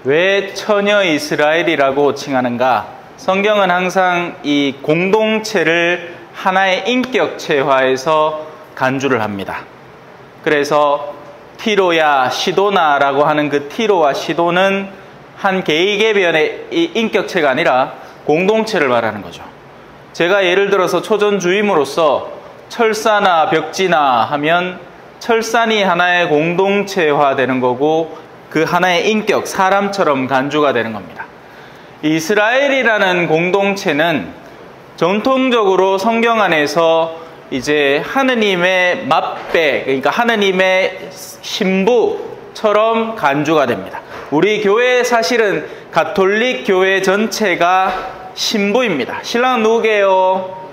왜 처녀 이스라엘이라고 칭하는가? 성경은 항상 이 공동체를 하나의 인격체화해서 간주를 합니다. 그래서 티로야 시도나라고 하는 그 티로와 시도는 한 개개변의 인격체가 아니라 공동체를 말하는 거죠. 제가 예를 들어서 초전주임으로서 철사나 벽지나 하면 철산이 하나의 공동체화되는 거고 그 하나의 인격, 사람처럼 간주가 되는 겁니다. 이스라엘이라는 공동체는 전통적으로 성경 안에서 이제 하느님의 맞배, 그러니까 하느님의 신부처럼 간주가 됩니다. 우리 교회 사실은 가톨릭 교회 전체가 신부입니다. 신랑은 누구게요?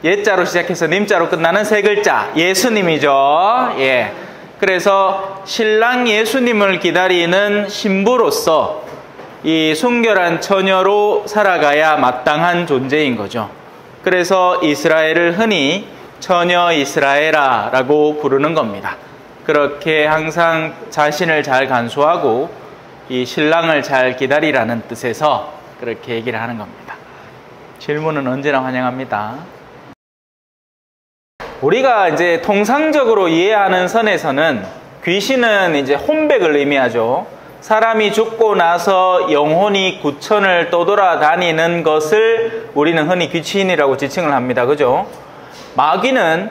예자로 시작해서 님자로 끝나는 세 글자, 예수님이죠. 예. 그래서 신랑 예수님을 기다리는 신부로서 이 순결한 처녀로 살아가야 마땅한 존재인 거죠. 그래서 이스라엘을 흔히 처녀 이스라엘아라고 부르는 겁니다. 그렇게 항상 자신을 잘 간수하고 이 신랑을 잘 기다리라는 뜻에서 그렇게 얘기를 하는 겁니다. 질문은 언제나 환영합니다. 우리가 이제 통상적으로 이해하는 선에서는 귀신은 이제 혼백을 의미하죠. 사람이 죽고 나서 영혼이 구천을 떠돌아다니는 것을 우리는 흔히 귀신이라고 지칭을 합니다. 그죠? 마귀는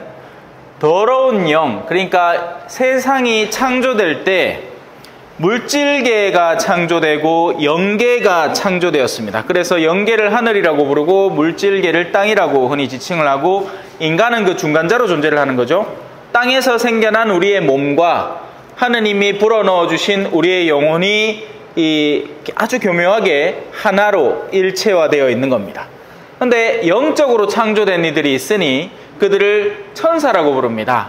더러운 영, 그러니까 세상이 창조될 때 물질계가 창조되고 영계가 창조되었습니다. 그래서 영계를 하늘이라고 부르고 물질계를 땅이라고 흔히 지칭을 하고 인간은 그 중간자로 존재를 하는 거죠. 땅에서 생겨난 우리의 몸과 하느님이 불어넣어 주신 우리의 영혼이 아주 교묘하게 하나로 일체화되어 있는 겁니다. 그런데 영적으로 창조된 이들이 있으니 그들을 천사라고 부릅니다.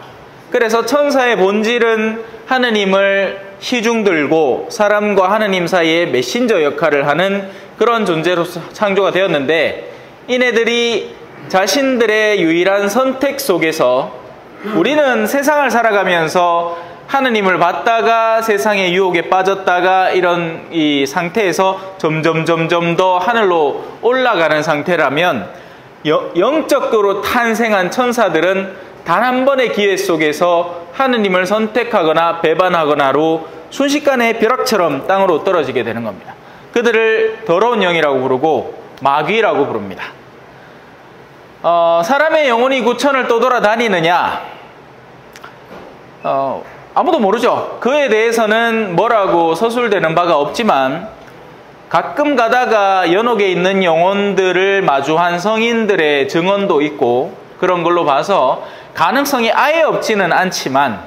그래서 천사의 본질은 하느님을 시중들고 사람과 하느님 사이에 메신저 역할을 하는 그런 존재로서 창조가 되었는데, 이네들이 자신들의 유일한 선택 속에서 우리는 세상을 살아가면서 하느님을 받다가 세상의 유혹에 빠졌다가 이런 이 상태에서 점점 더 하늘로 올라가는 상태라면, 영적으로 탄생한 천사들은 단 한 번의 기회 속에서 하느님을 선택하거나 배반하거나로 순식간에 벼락처럼 땅으로 떨어지게 되는 겁니다. 그들을 더러운 영이라고 부르고 마귀라고 부릅니다. 사람의 영혼이 구천을 떠돌아다니느냐? 아무도 모르죠. 그에 대해서는 뭐라고 서술되는 바가 없지만, 가끔 가다가 연옥에 있는 영혼들을 마주한 성인들의 증언도 있고 그런 걸로 봐서 가능성이 아예 없지는 않지만,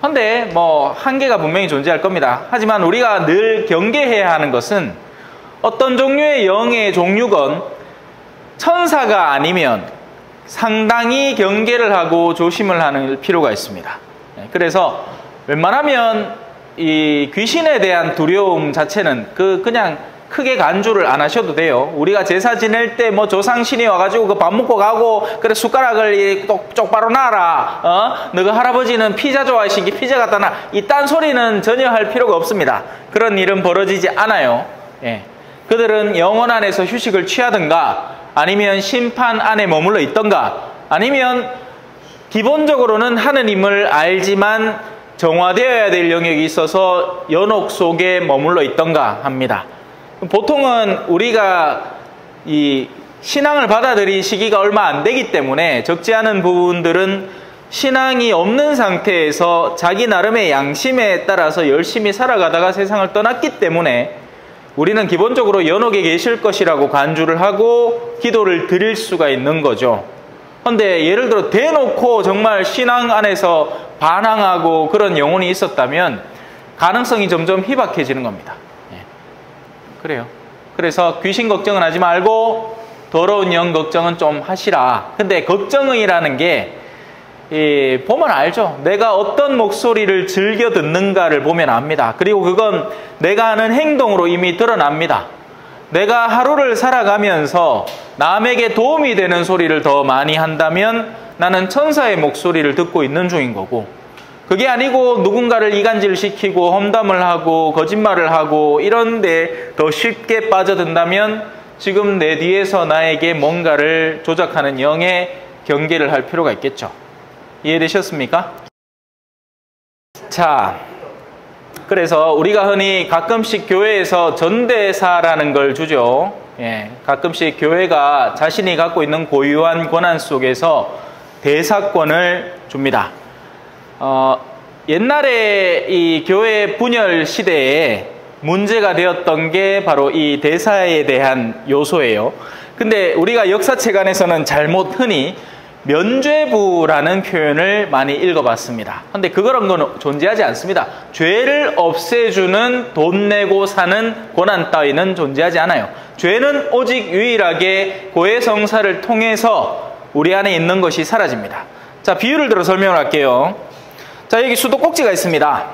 근데 뭐 한계가 분명히 존재할 겁니다. 하지만 우리가 늘 경계해야 하는 것은 어떤 종류의 영의 종류건 천사가 아니면 상당히 경계를 하고 조심을 하는 필요가 있습니다. 그래서 웬만하면 이 귀신에 대한 두려움 자체는 그냥 크게 간주를 안 하셔도 돼요. 우리가 제사 지낼 때 뭐 조상신이 와가지고 그 밥 먹고 가고, 그래 숟가락을 똑바로 놔라, 너가 할아버지는 피자 좋아하시기 피자 갖다 놔, 이딴 소리는 전혀 할 필요가 없습니다. 그런 일은 벌어지지 않아요. 예. 그들은 영혼 안에서 휴식을 취하든가, 아니면 심판 안에 머물러 있던가, 아니면 기본적으로는 하느님을 알지만 정화되어야 될 영역이 있어서 연옥 속에 머물러 있던가 합니다. 보통은 우리가 이 신앙을 받아들인 시기가 얼마 안 되기 때문에 적지 않은 부분들은 신앙이 없는 상태에서 자기 나름의 양심에 따라서 열심히 살아가다가 세상을 떠났기 때문에 우리는 기본적으로 연옥에 계실 것이라고 간주를 하고 기도를 드릴 수가 있는 거죠. 그런데 예를 들어 대놓고 정말 신앙 안에서 반항하고 그런 영혼이 있었다면 가능성이 점점 희박해지는 겁니다. 그래요. 그래서 귀신 걱정은 하지 말고 더러운 영 걱정은 좀 하시라. 근데 걱정이라는 게 보면 알죠. 내가 어떤 목소리를 즐겨 듣는가를 보면 압니다. 그리고 그건 내가 하는 행동으로 이미 드러납니다. 내가 하루를 살아가면서 남에게 도움이 되는 소리를 더 많이 한다면 나는 천사의 목소리를 듣고 있는 중인 거고, 그게 아니고 누군가를 이간질시키고 험담을 하고 거짓말을 하고 이런데 더 쉽게 빠져든다면 지금 내 뒤에서 나에게 뭔가를 조작하는 영의 경계를 할 필요가 있겠죠. 이해되셨습니까? 자, 그래서 우리가 흔히 가끔씩 교회에서 전대사라는 걸 주죠. 예, 가끔씩 교회가 자신이 갖고 있는 고유한 권한 속에서 대사권을 줍니다. 옛날에 이 교회 분열 시대에 문제가 되었던 게 바로 이 대사에 대한 요소예요. 근데 우리가 역사책 안에서는 잘못 흔히 면죄부라는 표현을 많이 읽어봤습니다. 근데 그런 건 존재하지 않습니다. 죄를 없애주는 돈 내고 사는 권한 따위는 존재하지 않아요. 죄는 오직 유일하게 고해성사를 통해서 우리 안에 있는 것이 사라집니다. 자, 비유를 들어 설명을 할게요. 자, 여기 수도꼭지가 있습니다.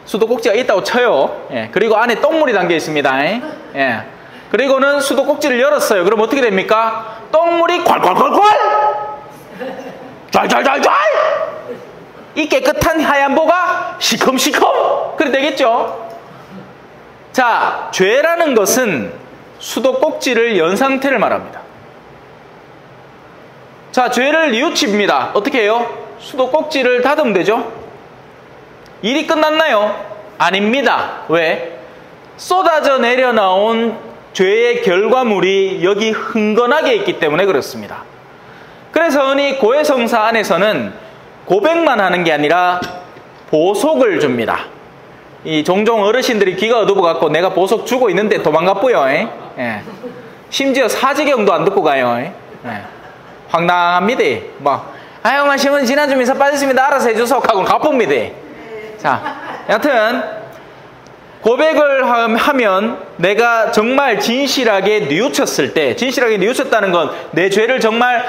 수도꼭지가 있다고 쳐요. 예, 그리고 안에 똥물이 담겨 있습니다. 예. 그리고는 수도꼭지를 열었어요. 그럼 어떻게 됩니까? 똥물이 콸콸콸콸! 좔좔좔좔! 이 깨끗한 하얀 보가 시컴시컴! 그래 되겠죠? 자, 죄라는 것은 수도꼭지를 연 상태를 말합니다. 자, 죄를 뉘우칩니다. 어떻게 해요? 수도꼭지를 닫으면 되죠? 일이 끝났나요? 아닙니다. 왜? 쏟아져 내려나온 죄의 결과물이 여기 흥건하게 있기 때문에 그렇습니다. 그래서 흔히 고해성사 안에서는 고백만 하는 게 아니라 보석을 줍니다. 이 종종 어르신들이 귀가 어두워갖고 내가 보석 주고 있는데 도망가뿌요. 예. 심지어 사지경도 안 듣고 가요. 예. 황당합니다. 아영아 씨는 지난주 미사 빠졌습니다. 알아서 해주소 하고 가쁩니다. 자, 여하튼 고백을 하면 내가 정말 진실하게 뉘우쳤을 때, 진실하게 뉘우쳤다는 건 내 죄를 정말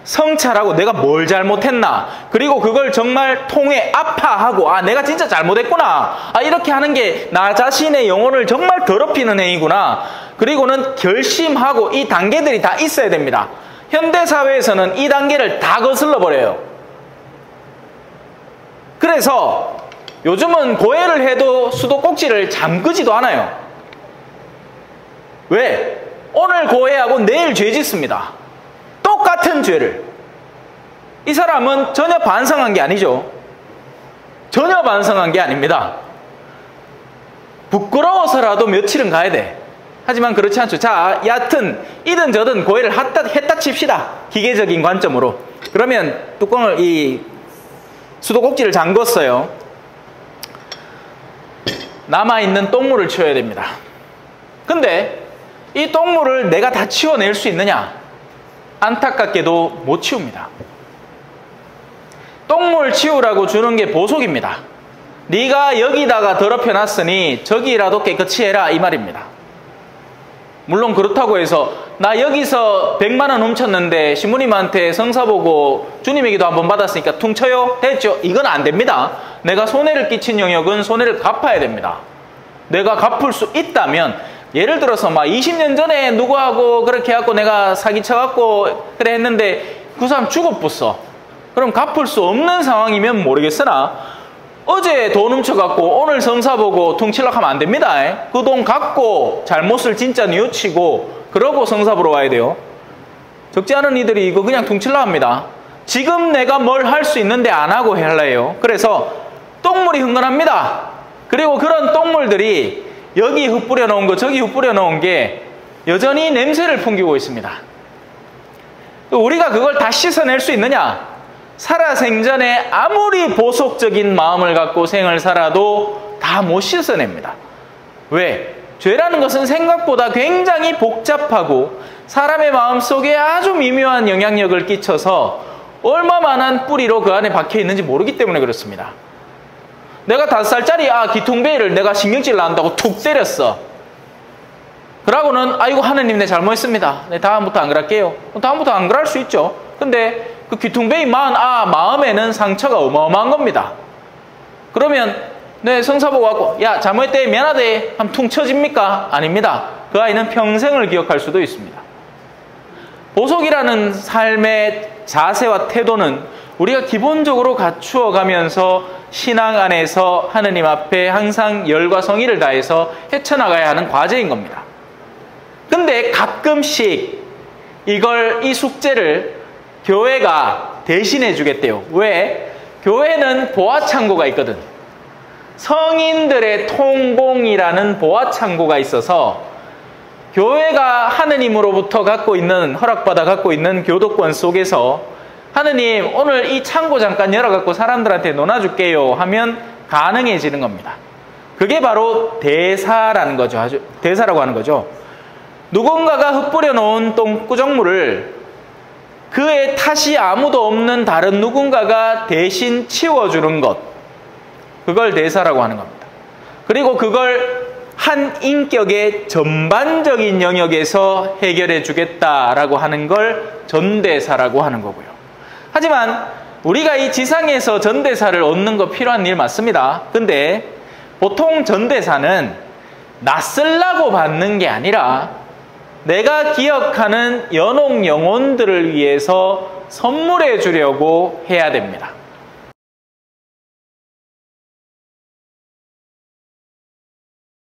성찰하고 내가 뭘 잘못했나, 그리고 그걸 정말 통해 아파하고 내가 진짜 잘못했구나, 이렇게 하는 게 나 자신의 영혼을 정말 더럽히는 행위구나, 그리고는 결심하고 이 단계들이 다 있어야 됩니다. 현대사회에서는 이 단계를 다 거슬러 버려요. 그래서 요즘은 고해를 해도 수도꼭지를 잠그지도 않아요. 왜? 오늘 고해하고 내일 죄 짓습니다. 똑같은 죄를. 이 사람은 전혀 반성한 게 아니죠. 전혀 반성한 게 아닙니다. 부끄러워서라도 며칠은 가야 돼. 하지만 그렇지 않죠. 자, 여하튼 이든 저든 고해를 했다 칩시다. 기계적인 관점으로. 그러면 뚜껑을, 이 수도꼭지를 잠궜어요. 남아있는 똥물을 치워야 됩니다. 근데 이 똥물을 내가 다 치워낼 수 있느냐? 안타깝게도 못 치웁니다. 똥물 치우라고 주는 게 보석입니다. 네가 여기다가 더럽혀 놨으니 저기라도 깨끗이 해라, 이 말입니다. 물론 그렇다고 해서 나 여기서 100만 원 훔쳤는데 신부님한테 성사 보고 주님의 기도 한번 받았으니까 퉁쳐요? 됐죠? 이건 안 됩니다. 내가 손해를 끼친 영역은 손해를 갚아야 됩니다. 내가 갚을 수 있다면, 예를 들어서 20년 전에 누구하고 그렇게 해갖고 내가 사기쳐갖고 그래 했는데 그 사람 죽어버렸어. 그럼 갚을 수 없는 상황이면 모르겠으나 어제 돈 훔쳐갖고 오늘 성사 보고 퉁치려고 하면 안 됩니다. 그 돈 갖고 잘못을 진짜 뉘우치고 그러고 성사 보러 와야 돼요. 적지 않은 이들이 이거 그냥 퉁치려고 합니다. 지금 내가 뭘 할 수 있는데 안 하고 해요. 그래서 똥물이 흥건합니다. 그리고 그런 똥물들이 여기 흩뿌려 놓은 거 저기 흩뿌려 놓은 게 여전히 냄새를 풍기고 있습니다. 우리가 그걸 다 씻어낼 수 있느냐? 살아생전에 아무리 보속적인 마음을 갖고 생을 살아도 다 못 씻어냅니다. 왜? 죄라는 것은 생각보다 굉장히 복잡하고 사람의 마음속에 아주 미묘한 영향력을 끼쳐서 얼마만한 뿌리로 그 안에 박혀 있는지 모르기 때문에 그렇습니다. 내가 5살짜리 기퉁베이를 내가 신경질 난다고 툭 때렸어. 그러고는 아이고 하느님 내 잘못했습니다. 네, 다음부터 안 그럴게요. 다음부터 안 그럴 수 있죠. 근데 그 귀퉁베이만 마음에는 상처가 어마어마한 겁니다. 그러면 네, 성사 보고 왔고 야 잘못했대 미안하대 하면 퉁 쳐집니까? 아닙니다. 그 아이는 평생을 기억할 수도 있습니다. 보석이라는 삶의 자세와 태도는 우리가 기본적으로 갖추어 가면서 신앙 안에서 하느님 앞에 항상 열과 성의를 다해서 헤쳐나가야 하는 과제인 겁니다. 근데 가끔씩 이 숙제를 교회가 대신해 주겠대요. 왜? 교회는 보아창고가 있거든. 성인들의 통공이라는 보아창고가 있어서 교회가 하느님으로부터 허락받아 갖고 있는 교도권 속에서 하느님 오늘 이 창고 잠깐 열어갖고 사람들한테 논아줄게요 하면 가능해지는 겁니다. 그게 바로 대사라는 거죠. 대사라고 하는 거죠. 누군가가 흩뿌려 놓은 똥구정물을 그의 탓이 아무도 없는 다른 누군가가 대신 치워주는 것, 그걸 대사라고 하는 겁니다. 그리고 그걸 한 인격의 전반적인 영역에서 해결해 주겠다라고 하는 걸 전대사라고 하는 거고요. 하지만 우리가 이 지상에서 전대사를 얻는 거 필요한 일 맞습니다. 근데 보통 전대사는 낯설라고 받는 게 아니라 내가 기억하는 연옥 영혼들을 위해서 선물해 주려고 해야 됩니다.